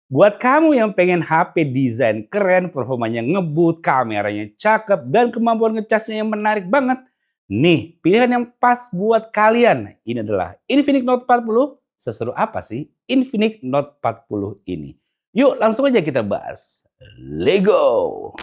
Buat kamu yang pengen HP desain keren, performanya ngebut, kameranya cakep, dan kemampuan ngecasnya yang menarik banget, nih pilihan yang pas buat kalian. Ini adalah Infinix Note 40. Seseru apa sih Infinix Note 40 ini? Yuk langsung aja kita bahas. Lego!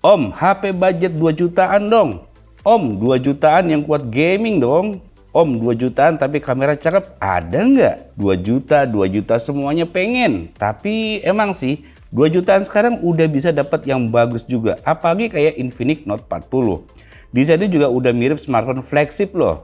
Om, HP budget 2 jutaan dong. Om, 2 jutaan yang kuat gaming dong. Om, 2 jutaan tapi kamera cakep, ada nggak? 2 juta, 2 juta semuanya pengen. Tapi emang sih, 2 jutaan sekarang udah bisa dapat yang bagus juga. Apalagi kayak Infinix Note 40. Desainnya juga udah mirip smartphone flagship loh.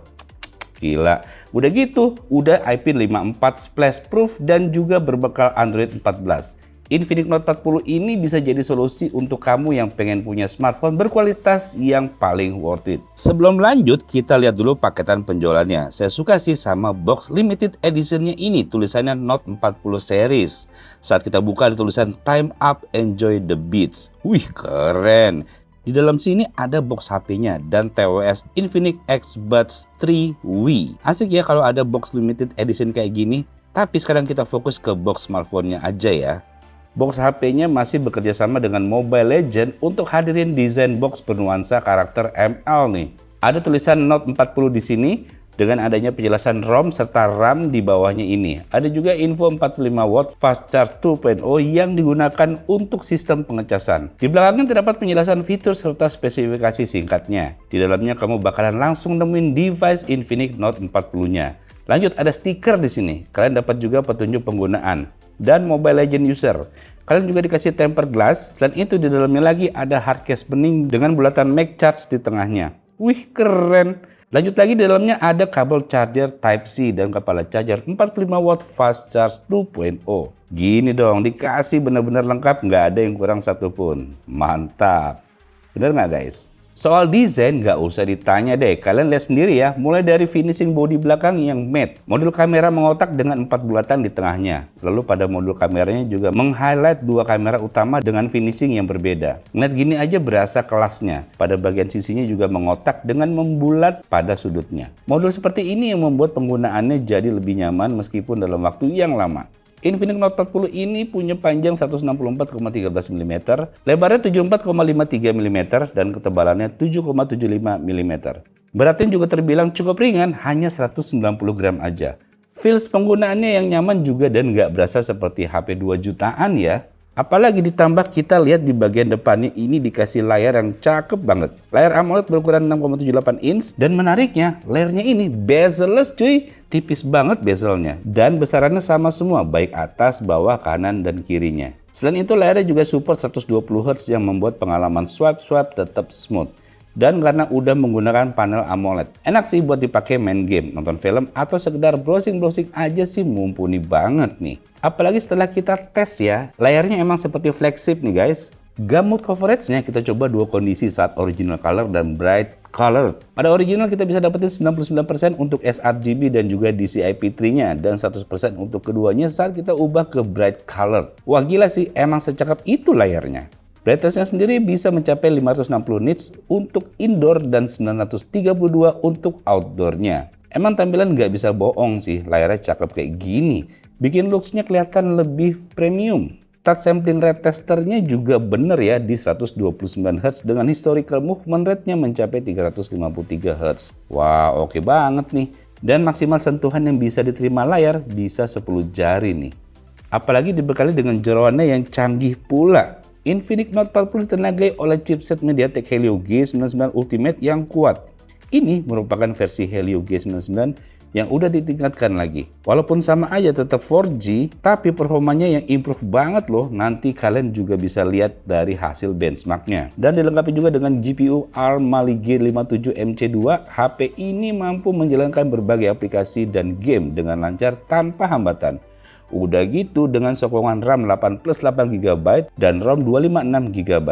Gila. Udah gitu, udah IP54 splash proof dan juga berbekal Android 14. Infinix Note 40 ini bisa jadi solusi untuk kamu yang pengen punya smartphone berkualitas yang paling worth it. Sebelum lanjut, kita lihat dulu paketan penjualannya. Saya suka sih sama box limited editionnya ini, tulisannya Note 40 series. Saat kita buka ada tulisan Time Up Enjoy the Beats. Wih, keren. Di dalam sini ada box HP-nya dan TWS Infinix X Buds 3 Wii. Asik ya kalau ada box limited edition kayak gini. Tapi sekarang kita fokus ke box smartphone-nya aja ya. Box HP-nya masih bekerja sama dengan Mobile Legends untuk hadirin desain box bernuansa karakter ML nih. Ada tulisan Note 40 di sini dengan adanya penjelasan ROM serta RAM di bawahnya ini. Ada juga info 45 watt fast charge 2.0 yang digunakan untuk sistem pengecasan. Di belakangnya terdapat penjelasan fitur serta spesifikasi singkatnya. Di dalamnya kamu bakalan langsung nemuin device Infinix Note 40-nya. Lanjut, ada stiker di sini. Kalian dapat juga petunjuk penggunaan dan Mobile Legends user. Kalian juga dikasih tempered glass. Selain itu di dalamnya lagi ada hard case bening dengan bulatan Mag Charge di tengahnya. Wih, keren. Lanjut lagi di dalamnya ada kabel charger Type-C dan kepala charger 45 watt fast charge 2.0. Gini dong, dikasih benar-benar lengkap, nggak ada yang kurang satupun. Mantap. Bener nggak guys? Soal desain nggak usah ditanya deh, kalian lihat sendiri ya, mulai dari finishing bodi belakang yang matte, modul kamera mengotak dengan 4 bulatan di tengahnya, lalu pada modul kameranya juga meng-highlight 2 kamera utama dengan finishing yang berbeda. Ngeliat gini aja berasa kelasnya, pada bagian sisinya juga mengotak dengan membulat pada sudutnya. Modul seperti ini yang membuat penggunaannya jadi lebih nyaman meskipun dalam waktu yang lama. Infinix Note 40 ini punya panjang 164,13 mm, lebarnya 74,53 mm, dan ketebalannya 7,75 mm. Beratnya juga terbilang cukup ringan, hanya 190 gram aja. Feels penggunaannya yang nyaman juga dan nggak berasa seperti HP 2 jutaan ya. Apalagi ditambah kita lihat di bagian depannya ini dikasih layar yang cakep banget. Layar AMOLED berukuran 6,78 inch dan menariknya layarnya ini bezel-less cuy. Tipis banget bezelnya dan besarannya sama semua baik atas, bawah, kanan, dan kirinya. Selain itu layarnya juga support 120 Hz yang membuat pengalaman swipe tetap smooth. Dan karena udah menggunakan panel AMOLED, enak sih buat dipakai main game, nonton film, atau sekedar browsing-browsing aja sih mumpuni banget nih. Apalagi setelah kita tes ya, layarnya emang seperti flagship nih guys. Gamut coveragenya kita coba dua kondisi saat original color dan bright color. Pada original kita bisa dapetin 99% untuk sRGB dan juga DCI-P3-nya dan 100% untuk keduanya saat kita ubah ke bright color. Wah gila sih, emang secakep itu layarnya. Brightness-nya sendiri bisa mencapai 560 nits untuk indoor dan 932 untuk outdoor-nya. Emang tampilan nggak bisa bohong sih, layarnya cakep kayak gini. Bikin looks-nya kelihatan lebih premium. Touch sampling rate testernya juga bener ya di 129 Hz dengan historical movement rate-nya mencapai 353 Hz. Wah, oke banget nih. Dan maksimal sentuhan yang bisa diterima layar bisa 10 jari nih. Apalagi dibekali dengan jeroannya yang canggih pula. Infinix Note 40 ditenagai oleh chipset MediaTek Helio G99 Ultimate yang kuat. Ini merupakan versi Helio G99 yang udah ditingkatkan lagi. Walaupun sama aja tetap 4G, tapi performanya yang improve banget loh. Nanti kalian juga bisa lihat dari hasil benchmarknya. Dan dilengkapi juga dengan GPU ARM Mali G57 MC2, HP ini mampu menjalankan berbagai aplikasi dan game dengan lancar tanpa hambatan. Udah gitu dengan sokongan RAM 8 plus 8 GB dan ROM 256 GB.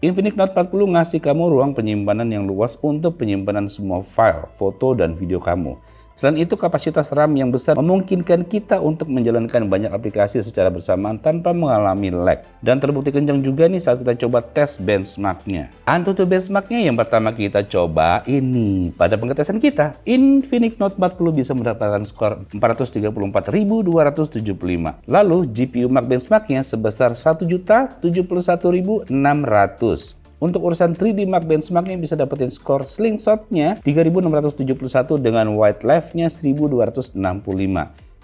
Infinix Note 40 ngasih kamu ruang penyimpanan yang luas untuk penyimpanan semua file, foto, dan video kamu. Selain itu, kapasitas RAM yang besar memungkinkan kita untuk menjalankan banyak aplikasi secara bersamaan tanpa mengalami lag. Dan terbukti kencang juga nih saat kita coba tes benchmarknya. Antutu benchmarknya yang pertama kita coba ini. Pada pengetesan kita, Infinix Note 40 bisa mendapatkan skor 434.275. Lalu GPU Max benchmarknya sebesar 1.071.600. Untuk urusan 3D Mark benchmarknya bisa dapetin skor slingshotnya 3671 dengan white life-nya 1265.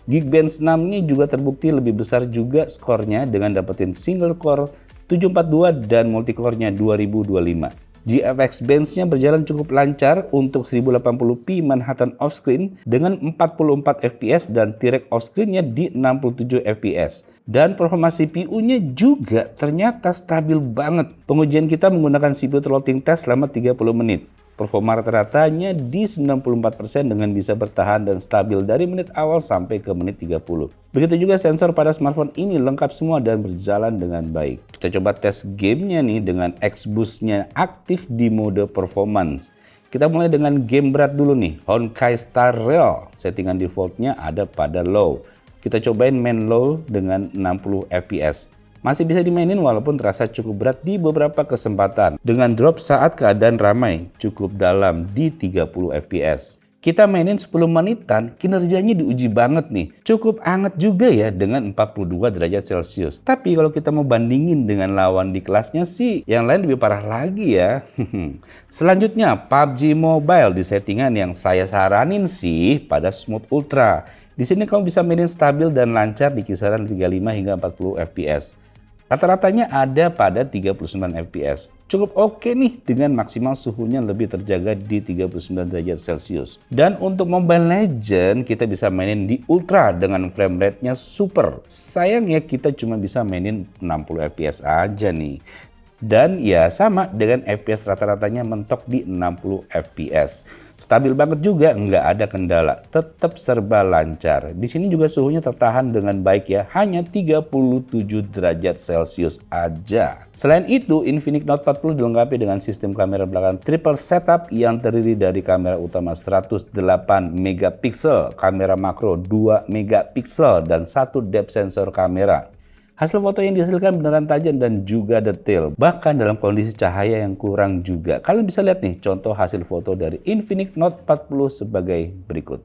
Geekbench 6-nya juga terbukti lebih besar juga skornya dengan dapetin single core 742 dan multicore-nya 2025. GFX Bench-nya berjalan cukup lancar untuk 1080p Manhattan offscreen dengan 44 fps dan T-Rex offscreen-nya di 67 fps. Dan performa CPU-nya juga ternyata stabil banget. Pengujian kita menggunakan CPU throttling test selama 30 menit. Performa rata-ratanya di 94% dengan bisa bertahan dan stabil dari menit awal sampai ke menit 30. Begitu juga sensor pada smartphone ini lengkap semua dan berjalan dengan baik. Kita coba tes gamenya nih dengan X-Boost-nya aktif di mode performance. Kita mulai dengan game berat dulu nih, Honkai Star Rail. Settingan defaultnya ada pada low. Kita cobain main low dengan 60 fps. Masih bisa dimainin walaupun terasa cukup berat di beberapa kesempatan. Dengan drop saat keadaan ramai, cukup dalam di 30 fps. Kita mainin 10 menitan, kinerjanya diuji banget nih. Cukup hangat juga ya dengan 42 derajat Celcius. Tapi kalau kita mau bandingin dengan lawan di kelasnya sih, yang lain lebih parah lagi ya. Selanjutnya, PUBG Mobile di settingan yang saya saranin sih pada Smooth Ultra. Di sini kamu bisa mainin stabil dan lancar di kisaran 35 hingga 40 fps. Rata-ratanya ada pada 39 fps. Cukup oke nih dengan maksimal suhunya lebih terjaga di 39 derajat Celcius. Dan untuk Mobile Legends kita bisa mainin di Ultra dengan frame rate-nya super. Sayangnya kita cuma bisa mainin 60 fps aja nih. Dan ya sama dengan fps rata-ratanya mentok di 60 fps. Stabil banget juga, nggak ada kendala, tetap serba lancar. Di sini juga suhunya tertahan dengan baik ya, hanya 37 derajat Celcius aja. Selain itu, Infinix Note 40 dilengkapi dengan sistem kamera belakang triple setup yang terdiri dari kamera utama 108 megapiksel, kamera makro 2 megapiksel, dan satu depth sensor kamera. Hasil foto yang dihasilkan beneran tajam dan juga detail, bahkan dalam kondisi cahaya yang kurang juga. Kalian bisa lihat nih contoh hasil foto dari Infinix Note 40 sebagai berikut.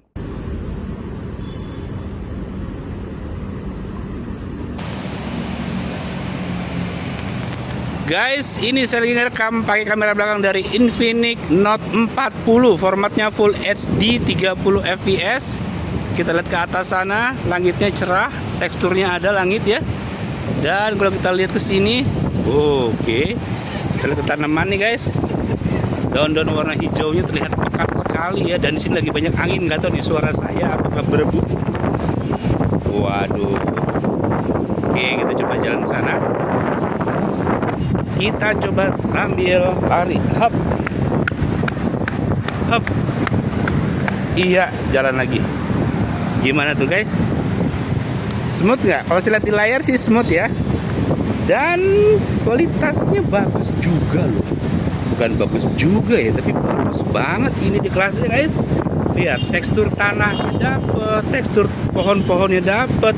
Guys, ini saya lagi ngerekam pakai kamera belakang dari Infinix Note 40. Formatnya Full HD 30 fps. Kita lihat ke atas sana, langitnya cerah, teksturnya ada langit ya. Dan kalau kita lihat ke sini, oke, kita lihat ke tanaman nih guys. Daun-daun warna hijaunya terlihat pekat sekali ya. Dan di sini lagi banyak angin, nggak tahu nih suara saya apakah berebut. Waduh. Oke, kita coba jalan ke sana. Kita coba sambil lari. Hop. Hop. Iya, jalan lagi. Gimana tuh guys? Smooth nggak? Kalau saya lihat di layar sih smooth ya. Dan kualitasnya bagus juga loh. Bukan bagus juga ya, tapi bagus banget ini di kelasnya guys. Lihat, tekstur tanahnya dapet, tekstur pohon-pohonnya dapet,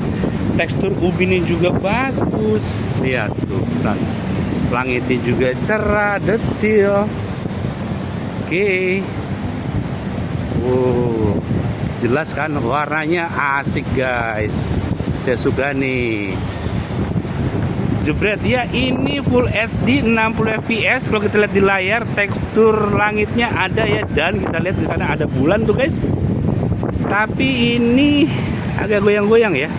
tekstur ubinnya juga bagus. Lihat tuh sana. Langitnya juga cerah, detail. Oke. Wow. Jelas kan warnanya asik guys. Saya suka nih. Jebret ya, ini Full HD 60 fps. Kalau kita lihat di layar, tekstur langitnya ada ya, dan kita lihat di sana ada bulan tuh guys. Tapi ini agak goyang-goyang ya.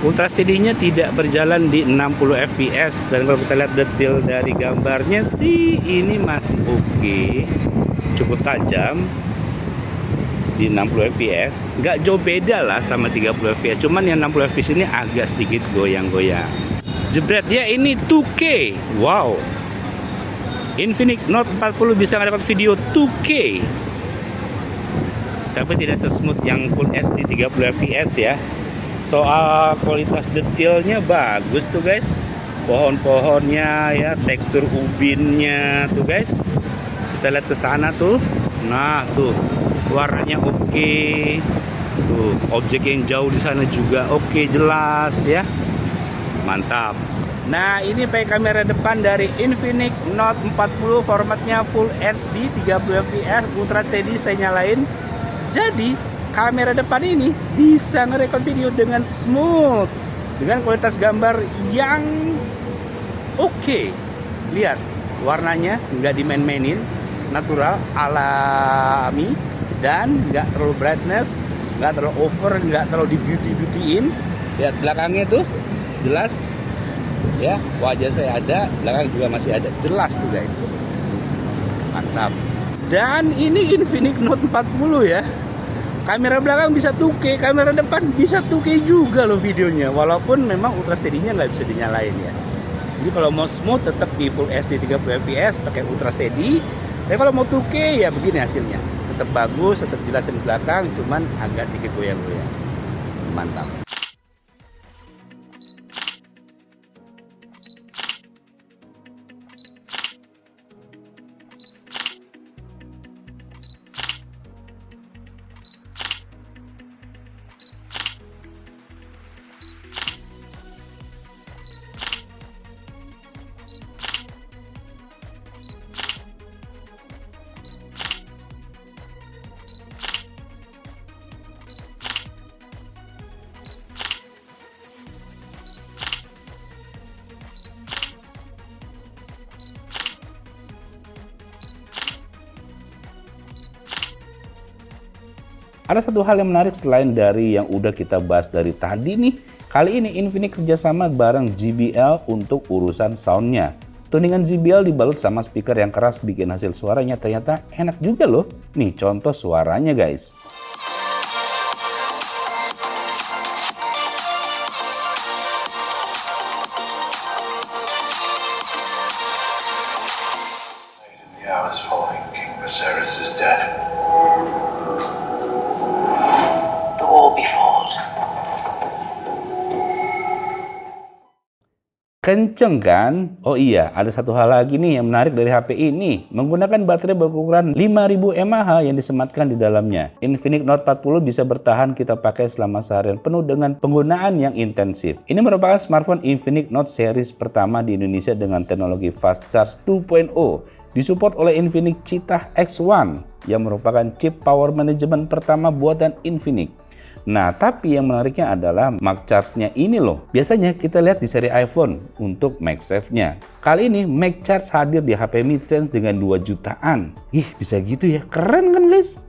Ultra steady-nya tidak berjalan di 60 fps. Dan kalau kita lihat detail dari gambarnya sih ini masih oke. Cukup tajam di 60 fps, nggak jauh beda lah sama 30 fps, cuman yang 60 fps ini agak sedikit goyang-goyang. Jebret ya, ini 2K. Wow, Infinix Note 40 bisa dapat video 2K, tapi tidak sesmooth yang Full HD 30 fps ya. Soal kualitas detailnya bagus tuh guys, pohon-pohonnya ya, tekstur ubinnya tuh guys. Kita lihat ke sana tuh. Nah tuh warnanya oke. Tuh objek yang jauh di sana juga oke, jelas ya. Mantap. Nah ini pakai kamera depan dari Infinix Note 40, formatnya Full HD 30 fps Ultra Steady saya nyalain. Jadi kamera depan ini bisa ngerekord video dengan smooth, dengan kualitas gambar yang oke. Lihat warnanya nggak dimain-mainin, natural, alami, dan nggak terlalu brightness, nggak terlalu over, nggak terlalu di beauty-beautyin. Lihat belakangnya tuh jelas ya, wajah saya ada, belakang juga masih ada, jelas tuh guys. Mantap. Dan ini Infinix Note 40 ya, kamera belakang bisa 2K, kamera depan bisa 2K juga loh videonya, walaupun memang Ultra Steady-nya nggak bisa dinyalain ya. Jadi kalau mau smooth tetap di Full HD 30 fps pakai Ultra Steady. Tapi kalau mau 2K ya begini hasilnya, tetap bagus, tetap jelasin belakang, cuman agak sedikit goyang-goyang. Mantap. Ada satu hal yang menarik selain dari yang udah kita bahas dari tadi nih. Kali ini Infinix kerjasama bareng JBL untuk urusan soundnya. Tuningan JBL dibalut sama speaker yang keras bikin hasil suaranya ternyata enak juga loh. Nih contoh suaranya guys. Kenceng kan? Oh iya, ada satu hal lagi nih yang menarik dari HP ini. Menggunakan baterai berukuran 5000 mAh yang disematkan di dalamnya. Infinix Note 40 bisa bertahan kita pakai selama seharian penuh dengan penggunaan yang intensif. Ini merupakan smartphone Infinix Note series pertama di Indonesia dengan teknologi Fast Charge 2.0. Disupport oleh Infinix Cheetah X1 yang merupakan chip power management pertama buatan Infinix. Nah, tapi yang menariknya adalah MagCharge-nya ini loh. Biasanya kita lihat di seri iPhone untuk MagSafe-nya. Kali ini MagCharge hadir di HP mid-range dengan 2 jutaan. Ih, bisa gitu ya? Keren kan guys?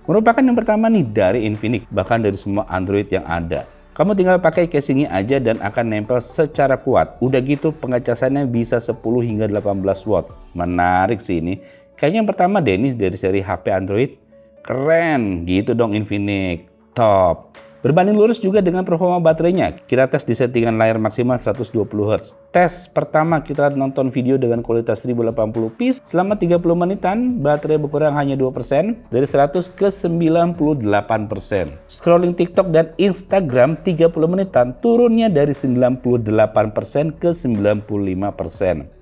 Merupakan yang pertama nih dari Infinix, bahkan dari semua Android yang ada. Kamu tinggal pakai casingnya aja dan akan nempel secara kuat. Udah gitu pengecasannya bisa 10 hingga 18 watt. Menarik sih ini. Kayaknya yang pertama deh nih dari seri HP Android. Keren gitu dong Infinix. Top. Berbanding lurus juga dengan performa baterainya. Kita tes di settingan layar maksimal 120 Hz. Tes pertama kita nonton video dengan kualitas 1080p selama 30 menitan, baterai berkurang hanya 2%, dari 100 ke 98%. Scrolling TikTok dan Instagram 30 menitan, turunnya dari 98% ke 95%.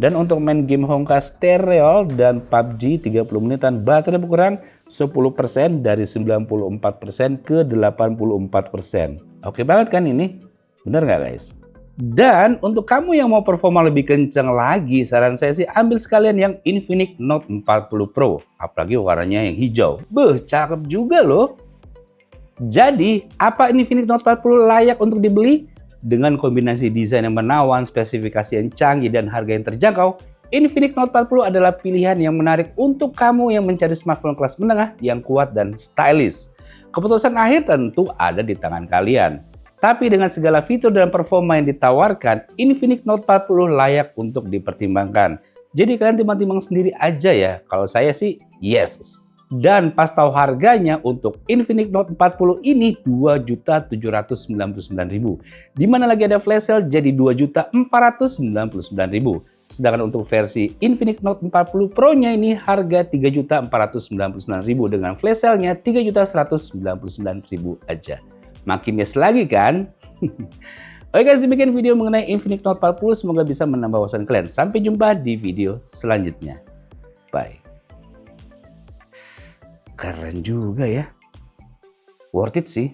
Dan untuk main game Honka Star Rail dan PUBG 30 menitan, baterai berkurang 10% dari 94% ke 84%. Oke banget kan ini? Bener nggak guys? Dan untuk kamu yang mau performa lebih kencang lagi, saran saya sih ambil sekalian yang Infinix Note 40 Pro. Apalagi warnanya yang hijau. Beuh, cakep juga loh. Jadi, apa Infinix Note 40 layak untuk dibeli? Dengan kombinasi desain yang menawan, spesifikasi yang canggih, dan harga yang terjangkau, Infinix Note 40 adalah pilihan yang menarik untuk kamu yang mencari smartphone kelas menengah yang kuat dan stylish. Keputusan akhir tentu ada di tangan kalian. Tapi dengan segala fitur dan performa yang ditawarkan, Infinix Note 40 layak untuk dipertimbangkan. Jadi kalian timbang-timbang sendiri aja ya. Kalau saya sih, yes. Dan pas tahu harganya untuk Infinix Note 40 ini 2.799.000. Dimana lagi ada flash sale jadi 2.499.000. Sedangkan untuk versi Infinix Note 40 Pro-nya ini harga 3.499.000 dengan flash sale-nya 3.199.000 aja. Makin yes lagi kan? Oke guys, demikian video mengenai Infinix Note 40. Semoga bisa menambah wawasan kalian. Sampai jumpa di video selanjutnya. Bye. Keren juga ya. Worth it sih.